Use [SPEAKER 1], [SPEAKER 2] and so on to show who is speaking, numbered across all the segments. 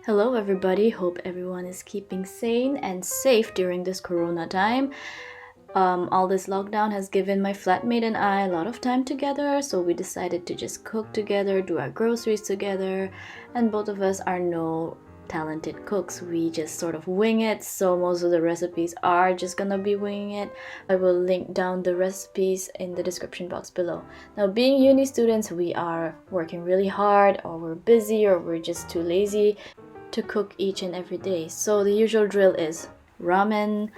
[SPEAKER 1] Hello everybody, hope everyone is keeping sane and safe during this corona time. All this lockdown has given my flatmate and I a lot of time together, so we decided to just cook together, do our groceries together, and both of us are no talented cooks. We just sort of wing it, so most of the recipes are just gonna be winging it. I will link down the recipes in the description box below. Now, being uni students, we are working really hard, or we're busy, or we're just too lazy to cook each and every day. So the usual drill is ramen,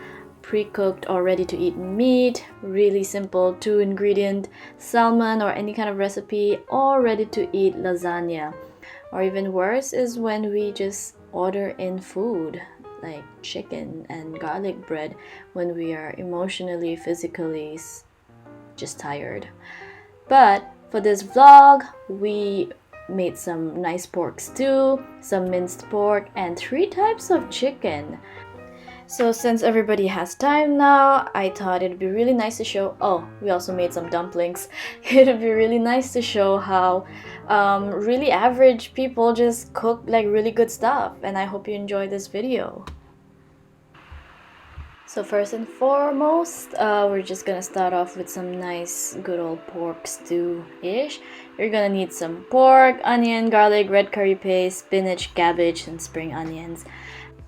[SPEAKER 1] pre-cooked or ready to eat meat, really simple 2-ingredient salmon or any kind of recipe, or ready to eat lasagna. Or even worse is when we just order in food like chicken and garlic bread when we are emotionally, physically just tired. But for this vlog, we made some nice pork stew, some minced pork, and 3 types of chicken. So since everybody has time now, I thought it'd be really nice to show. Oh, we also made some dumplings. It'd be really nice to show how really average people just cook like really good stuff, and I hope you enjoy this video. So first and foremost, we're just gonna start off with some nice good old pork stew-ish. You're gonna need some pork, onion, garlic, red curry paste, spinach, cabbage, and spring onions.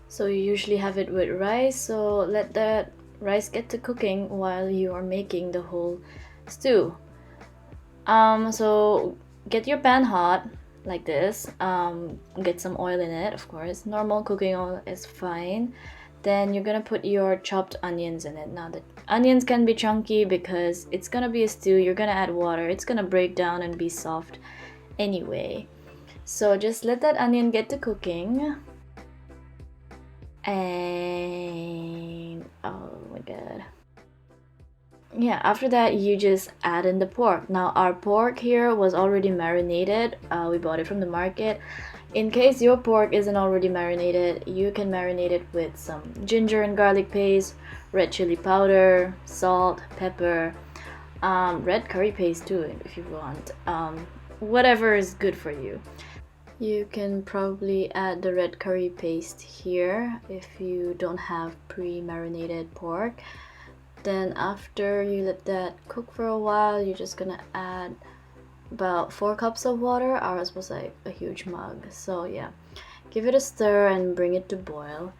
[SPEAKER 1] So you usually have it with rice, so let that rice get to cooking while you are making the whole stew. So get your pan hot like this. Get some oil in it, of course. Normal cooking oil is fine. Then you're gonna put your chopped onions in it. Now the onions can be chunky because it's gonna be a stew. You're gonna add water. It's gonna break down and be soft anyway. So just let that onion get to cooking. And oh my god. Yeah, after that you just add in the pork. Now our pork here was already marinated. We bought it from the market. In case your pork isn't already marinated, you can marinate it with some ginger and garlic paste, red chili powder, salt, pepper, red curry paste too if you want. Whatever is good for you. You can probably add the red curry paste here if you don't have pre-marinated pork. Then after you let that cook for a while, you're just gonna add about 4 cups of water. Ours was like a huge mug, so yeah, give it a stir and bring it to boil.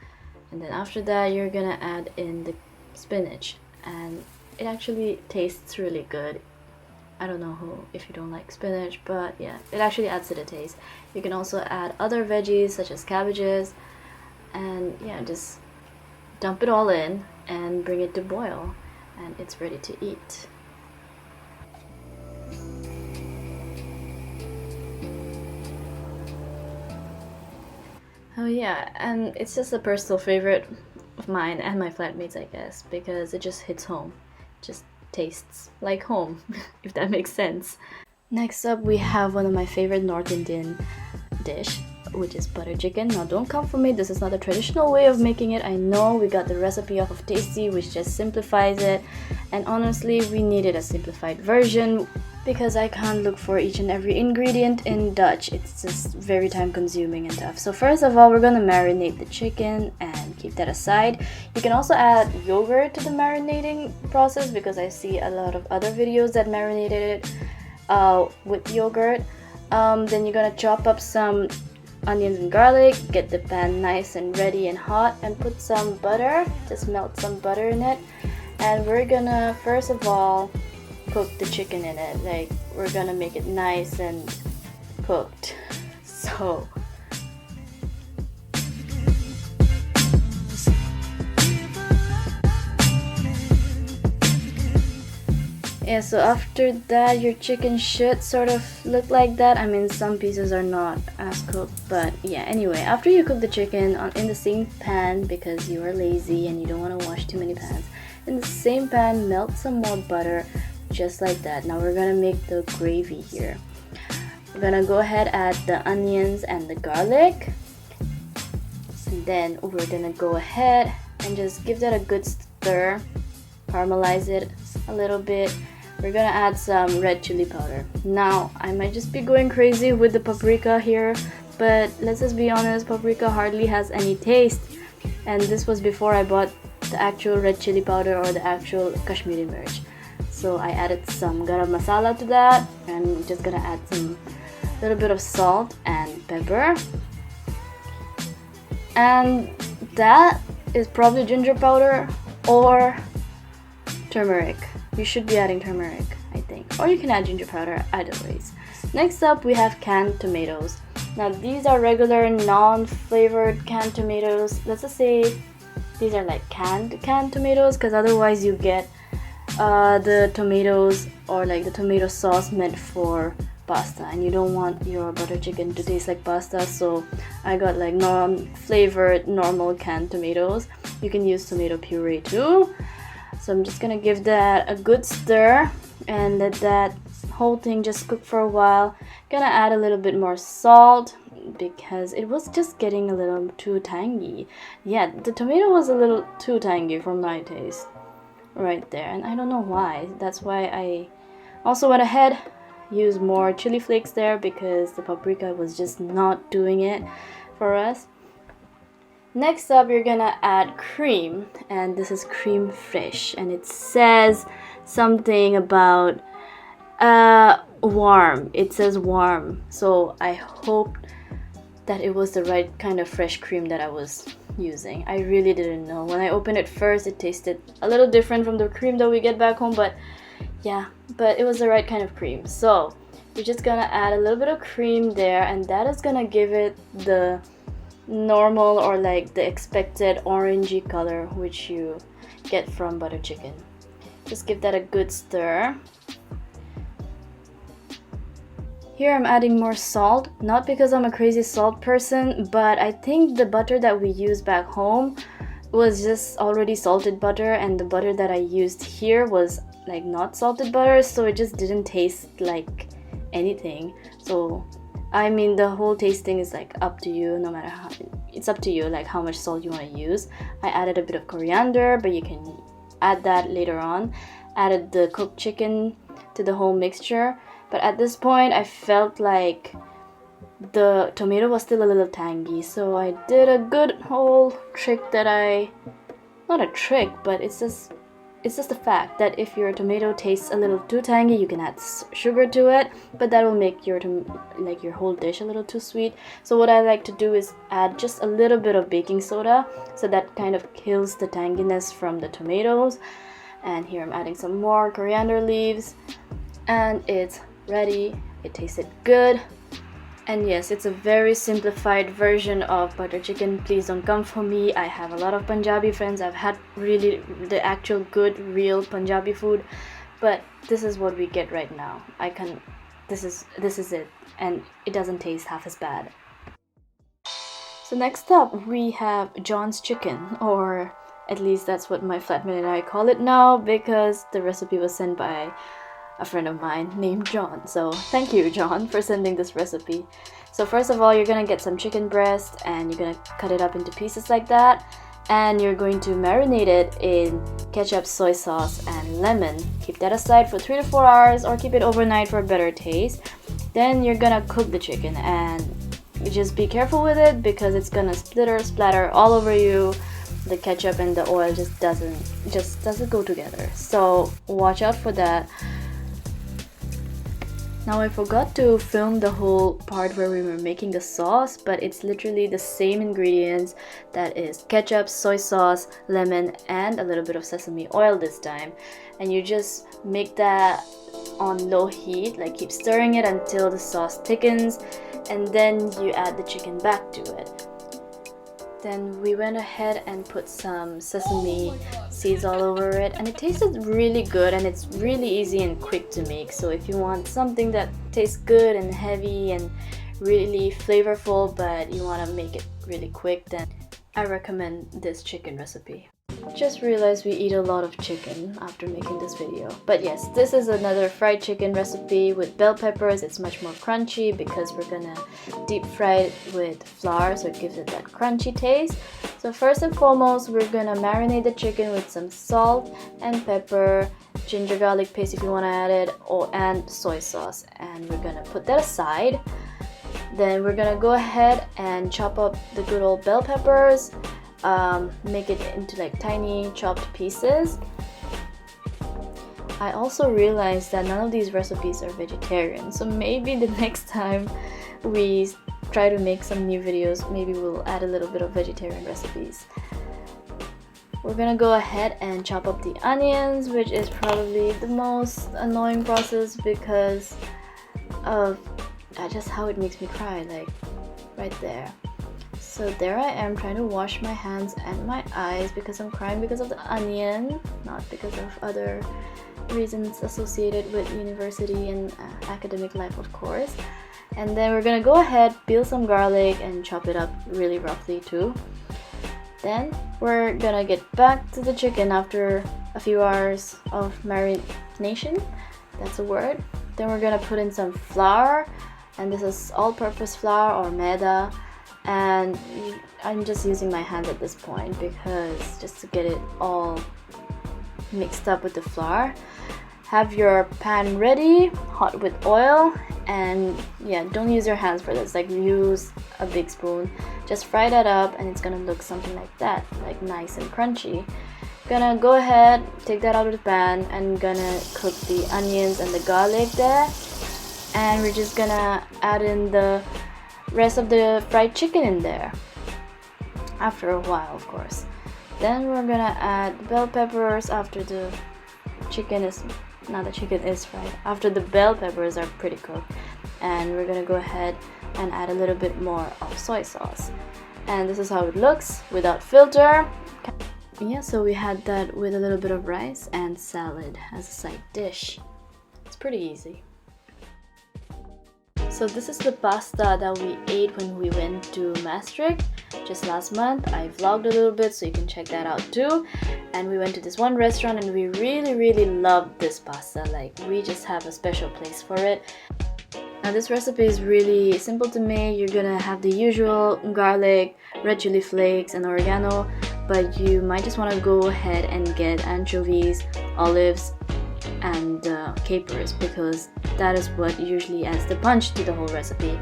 [SPEAKER 1] And then after that you're gonna add in the spinach, and it actually tastes really good. I don't know if you don't like spinach, but yeah, it actually adds to the taste. You can also add other veggies such as cabbages, and yeah, just dump it all in and bring it to boil, and it's ready to eat. Oh yeah, and it's just a personal favorite of mine and my flatmates, I guess, because it just hits home. Just tastes like home, if that makes sense. Next up, we have one of my favorite North Indian dish, which is butter chicken. Now don't come for me, this is not a traditional way of making it. I know we got the recipe off of Tasty, which just simplifies it, and honestly we needed a simplified version because I can't look for each and every ingredient in Dutch. It's just very time consuming and tough. So first of all, we're gonna marinate the chicken and keep that aside. You can also add yogurt to the marinating process because I see a lot of other videos that marinated it with yogurt. Then you're gonna chop up some onions and garlic, get the pan nice and ready and hot, and put some butter. Just melt some butter in it, and we're gonna first of all cook the chicken in it. Like, we're gonna make it nice and cooked. So yeah, so after that your chicken should sort of look like that. I mean, some pieces are not as cooked, but yeah, anyway, after you cook the chicken in the same pan because you are lazy and you don't want to wash too many pans, in the same pan melt some more butter, just like that. Now we're gonna make the gravy here. We're gonna go ahead, add the onions and the garlic, and then we're gonna go ahead and just give that a good stir, caramelize it a little bit. We're gonna add some red chili powder. Now I might just be going crazy with the paprika here, but let's just be honest, paprika hardly has any taste. And this was before I bought the actual red chili powder or the actual Kashmiri mirch. So I added some garam masala to that, and I'm just gonna add some little bit of salt and pepper. And that is probably ginger powder or turmeric. You should be adding turmeric, I think, or you can add ginger powder, either ways. Next up, we have canned tomatoes. Now these are regular non-flavored canned tomatoes. Let's just say these are like canned tomatoes, because otherwise you get the tomatoes or like the tomato sauce meant for pasta, and you don't want your butter chicken to taste like pasta. So I got like non-flavored normal canned tomatoes. You can use tomato puree too. So I'm just gonna give that a good stir and let that whole thing just cook for a while. Gonna add a little bit more salt because it was just getting a little too tangy. Yeah, the tomato was a little too tangy for my taste right there, and I don't know why. That's why I also went ahead, used more chili flakes there, because the paprika was just not doing it for us. Next up, you're gonna add cream, and this is cream fraiche, and it says something about warm. It says warm, so I hope that it was the right kind of fresh cream that I was using. I really didn't know. When I opened it first, it tasted a little different from the cream that we get back home, but yeah, but it was the right kind of cream. So you're just gonna add a little bit of cream there, and that is gonna give it the normal or like the expected orangey color which you get from butter chicken. Just give that a good stir. Here I'm adding more salt, not because I'm a crazy salt person, but I think the butter that we used back home was just already salted butter, and the butter that I used here was like not salted butter, so it just didn't taste like anything. So I mean, the whole tasting is like up to you, no matter how, it's up to you like how much salt you want to use. I added a bit of coriander, but you can add that later on. Added the cooked chicken to the whole mixture, but at this point I felt like the tomato was still a little tangy, so I did a good whole trick that not a trick, but it's just the fact that if your tomato tastes a little too tangy, you can add sugar to it, but that will make your whole dish a little too sweet. So what I like to do is add just a little bit of baking soda, so that kind of kills the tanginess from the tomatoes. And here I'm adding some more coriander leaves, and it's ready. It tasted good. And yes, it's a very simplified version of butter chicken. Please don't come for me. I have a lot of Punjabi friends. I've had really the actual good real Punjabi food, but this is what we get right now. This is it, and it doesn't taste half as bad. So next up we have John's chicken, or at least that's what my flatmate and I call it now, because the recipe was sent by a friend of mine named John. So thank you, John, for sending this recipe. So first of all, you're gonna get some chicken breast, and you're gonna cut it up into pieces like that, and you're going to marinate it in ketchup, soy sauce, and lemon. Keep that aside for 3 to 4 hours, or keep it overnight for a better taste. Then you're gonna cook the chicken, and just be careful with it because it's gonna splatter all over you. The ketchup and the oil just doesn't go together, so watch out for that. Now I forgot to film the whole part where we were making the sauce, but it's literally the same ingredients. That is ketchup, soy sauce, lemon, and a little bit of sesame oil this time. And you just make that on low heat, like keep stirring it until the sauce thickens, and then you add the chicken back to it. Then we went ahead and put some sesame seeds all over it, and it tasted really good, and it's really easy and quick to make. So if you want something that tastes good and heavy and really flavorful, but you want to make it really quick, then I recommend this chicken recipe. Just realized we eat a lot of chicken after making this video. But yes, this is another fried chicken recipe with bell peppers. It's much more crunchy because we're gonna deep fry it with flour, so it gives it that crunchy taste. So first and foremost, we're gonna marinate the chicken with some salt and pepper, ginger garlic paste if you want to add it, and soy sauce. And we're gonna put that aside. Then we're gonna go ahead and chop up the good old bell peppers, make it into like tiny chopped pieces. I also realized that none of these recipes are vegetarian, so maybe the next time we try to make some new videos, maybe we'll add a little bit of vegetarian recipes. We're gonna go ahead and chop up the onions, which is probably the most annoying process because of just how it makes me cry, like right there. So there I am trying to wash my hands and my eyes because I'm crying because of the onion, not because of other reasons associated with university and academic life, of course. And then we're gonna go ahead, peel some garlic and chop it up really roughly too. Then we're gonna get back to the chicken after a few hours of marination, that's a word. Then we're gonna put in some flour, and this is all-purpose flour or maida, and I'm just using my hands at this point because just to get it all mixed up with the flour. Have your pan ready, hot with oil, and yeah, don't use your hands for this, like use a big spoon. Just fry that up and it's gonna look something like that, like nice and crunchy. Gonna go ahead, take that out of the pan and gonna cook the onions and the garlic there. And we're just gonna add in the rest of the fried chicken in there after a while, of course. Then we're gonna add bell peppers after the chicken is fried, after the bell peppers are pretty cooked. And we're gonna go ahead and add a little bit more of soy sauce. And this is how it looks without filter. Yeah, so we had that with a little bit of rice and salad as a side dish. It's pretty easy. So this is the pasta that we ate when we went to Maastricht just last month. I vlogged a little bit so you can check that out too. And we went to this one restaurant and we really loved this pasta. Like, we just have a special place for it. Now this recipe is really simple to make. You're gonna have the usual garlic, red chili flakes and oregano, but you might just want to go ahead and get anchovies, olives and capers because that is what usually adds the punch to the whole recipe.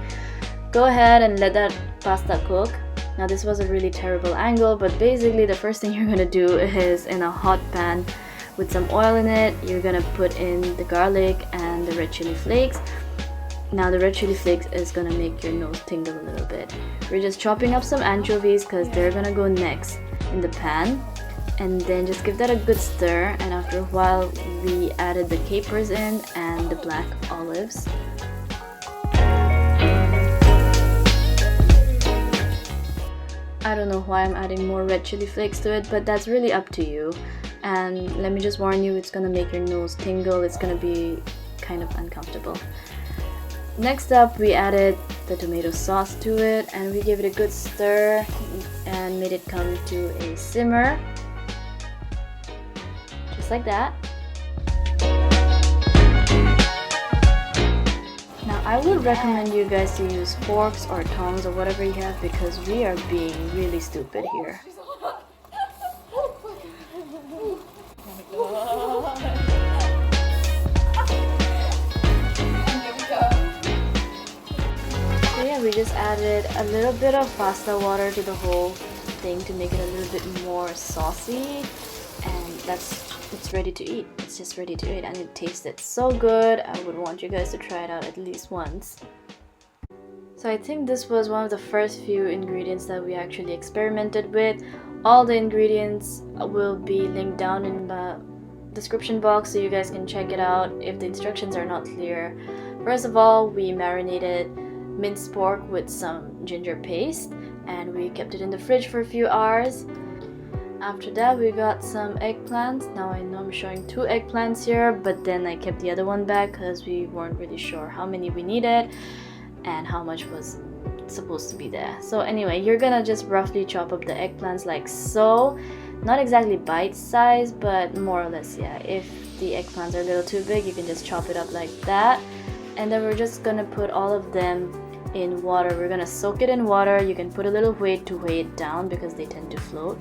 [SPEAKER 1] Go ahead and let that pasta cook. Now this was a really terrible angle, but basically the first thing you're gonna do is in a hot pan with some oil in it, you're gonna put in the garlic and the red chili flakes. Now the red chili flakes is gonna make your nose tingle a little bit. We're just chopping up some anchovies because they're gonna go next in the pan. And then just give that a good stir, and after a while we added the capers in and the black olives. I don't know why I'm adding more red chili flakes to it, but that's really up to you. And let me just warn you, it's gonna make your nose tingle, it's gonna be kind of uncomfortable. Next up, we added the tomato sauce to it and we gave it a good stir and made it come to a simmer. Just like that. Now I would recommend you guys to use forks or tongs or whatever you have because we are being really stupid here. So yeah, we just added a little bit of pasta water to the whole thing to make it a little bit more saucy, and it's ready to eat. It's just ready to eat and it tasted so good. I would want you guys to try it out at least once. So I think this was one of the first few ingredients that we actually experimented with. All the ingredients will be linked down in the description box so you guys can check it out if the instructions are not clear. First of all, we marinated minced pork with some ginger paste and we kept it in the fridge for a few hours. After that, we got some eggplants. Now I know I'm showing 2 eggplants here, but then I kept the other one back because we weren't really sure how many we needed and how much was supposed to be there. So anyway, you're gonna just roughly chop up the eggplants like so. Not exactly bite size, but more or less, yeah. If the eggplants are a little too big, you can just chop it up like that. And then we're just gonna put all of them in water. We're gonna soak it in water. You can put a little weight to weigh it down because they tend to float.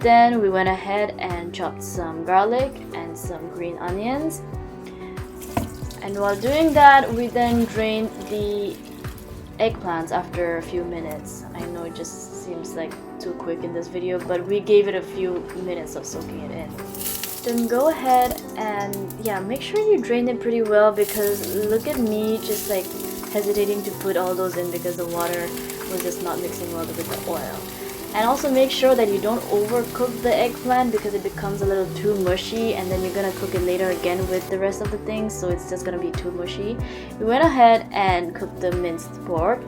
[SPEAKER 1] Then we went ahead and chopped some garlic and some green onions. And while doing that, we then drained the eggplants after a few minutes. I know it just seems like too quick in this video, but we gave it a few minutes of soaking it in. Then go ahead and yeah, make sure you drain it pretty well, because look at me just like hesitating to put all those in because the water was just not mixing well with the oil. And also make sure that you don't overcook the eggplant, because it becomes a little too mushy and then you're gonna cook it later again with the rest of the things, so it's just gonna be too mushy. We went ahead and cooked the minced pork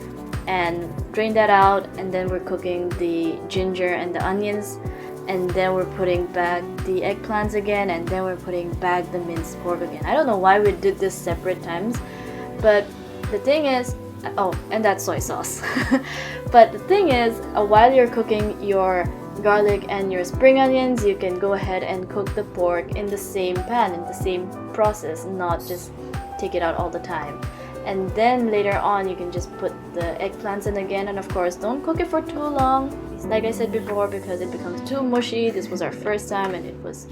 [SPEAKER 1] and drained that out, and then we're cooking the ginger and the onions, and then we're putting back the eggplants again, and then we're putting back the minced pork again. I don't know why we did this separate times, but the thing is, oh, and that's soy sauce. But the thing is, while you're cooking your garlic and your spring onions, you can go ahead and cook the pork in the same pan, in the same process, not just take it out all the time. And then later on, you can just put the eggplants in again, and of course, don't cook it for too long, like I said before, because it becomes too mushy. This was our first time and it was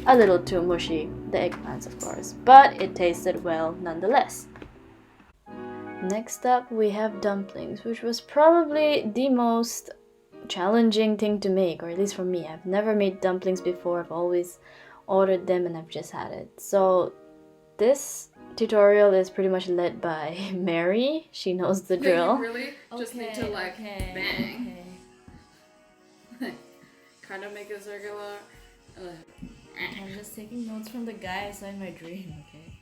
[SPEAKER 1] a little too mushy, the eggplants of course, but it tasted well nonetheless. Next up, we have dumplings, which was probably the most challenging thing to make, or at least for me. I've never made dumplings before. I've always ordered them and I've just had it. So this tutorial is pretty much led by Mary. She knows the drill.
[SPEAKER 2] You really just need to like bang. Kind of make it circular.
[SPEAKER 1] I'm just taking notes from the guy I saw in my dream, okay?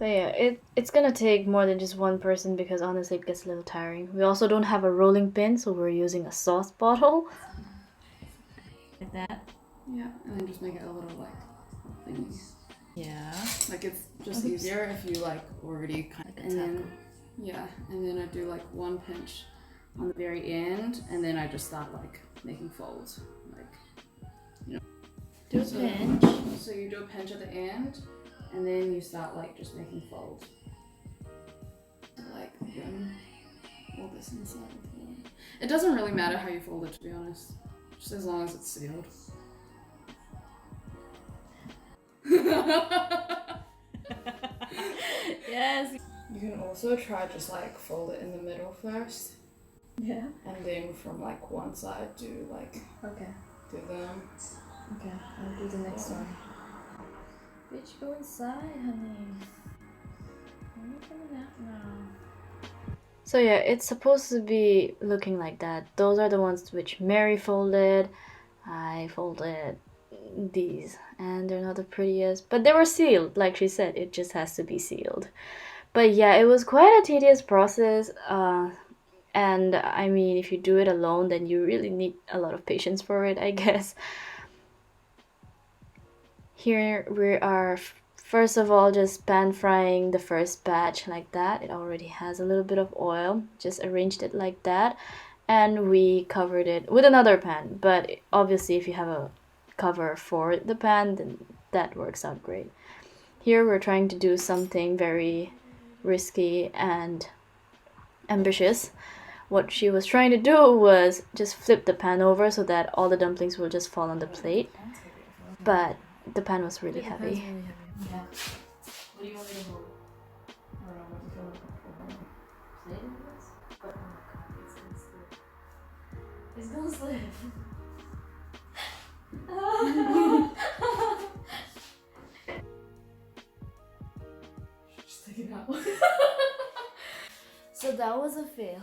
[SPEAKER 1] But yeah, it's gonna take more than just one person, because honestly it gets a little tiring. We also don't have a rolling pin, so we're using a sauce bottle. Like that?
[SPEAKER 2] Yeah, and then just make it a little like thingy.
[SPEAKER 1] Yeah.
[SPEAKER 2] Like it's just easier if you like already kind of, and then, yeah, and then I do like one pinch on the very end, and then I just start like making folds, like, you know.
[SPEAKER 1] Do a pinch.
[SPEAKER 2] So you do a pinch at the end, and then you start like just making folds. Like all this inside. It doesn't really matter how you fold it, to be honest, just as long as it's sealed.
[SPEAKER 1] Yes.
[SPEAKER 2] You can also try just like fold it in the middle first.
[SPEAKER 1] Yeah.
[SPEAKER 2] And then from like one side do like
[SPEAKER 1] Okay.
[SPEAKER 2] do them.
[SPEAKER 1] Okay, I'll do the next one. Bitch, go inside, honey. Why are you coming out now? So yeah, it's supposed to be looking like that. Those are the ones which Mary folded. I folded these, and they're not the prettiest, but they were sealed. Like she said, it just has to be sealed. But yeah, it was quite a tedious process. And I mean, if you do it alone, then you really need a lot of patience for it, I guess. Here we are, first of all, just pan frying the first batch like that. It already has a little bit of oil. Just arranged it like that. And we covered it with another pan. But obviously, if you have a cover for the pan, then that works out great. Here we're trying to do something very risky and ambitious. What she was trying to do was just flip the pan over so that all the dumplings will just fall on the plate. But the pan was really heavy.
[SPEAKER 2] Yeah. What do you want me to hold? I don't know what you feel like.
[SPEAKER 1] Plate in this? But oh my god, it's gonna slip. It's gonna slip.
[SPEAKER 2] Just take it out.
[SPEAKER 1] So that was a fail.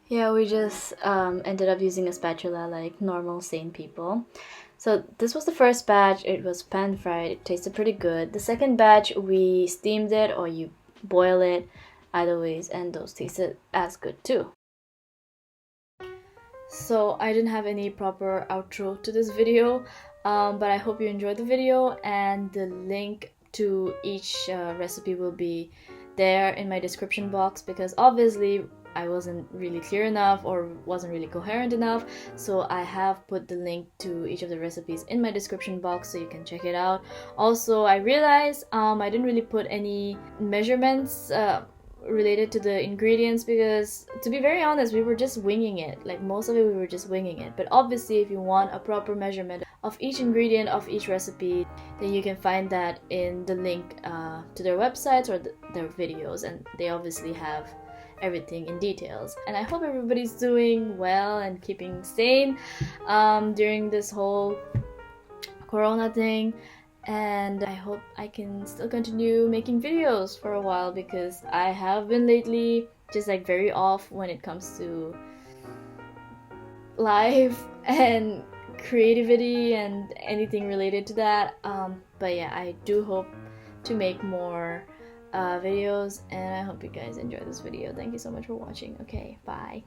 [SPEAKER 1] Yeah, we just ended up using a spatula like normal sane people. So this was the first batch. It was pan fried. It tasted pretty good. The second batch, we steamed it, or you boil it, either ways, and those tasted as good too. So I didn't have any proper outro to this video, but I hope you enjoyed the video, and the link to each recipe will be there in my description box, because obviously I wasn't really clear enough or wasn't really coherent enough, so I have put the link to each of the recipes in my description box so you can check it out. Also, I realized I didn't really put any measurements related to the ingredients, because to be very honest, we were just winging it. Like most of it we were just winging it, but obviously if you want a proper measurement of each ingredient of each recipe, then you can find that in the link to their websites or their videos, and they obviously have everything in details. And I hope everybody's doing well and keeping sane during this whole corona thing, and I hope I can still continue making videos for a while, because I have been lately just like very off when it comes to life and creativity and anything related to that. But yeah, I do hope to make more videos, and I hope you guys enjoy this video. Thank you so much for watching. Okay, bye.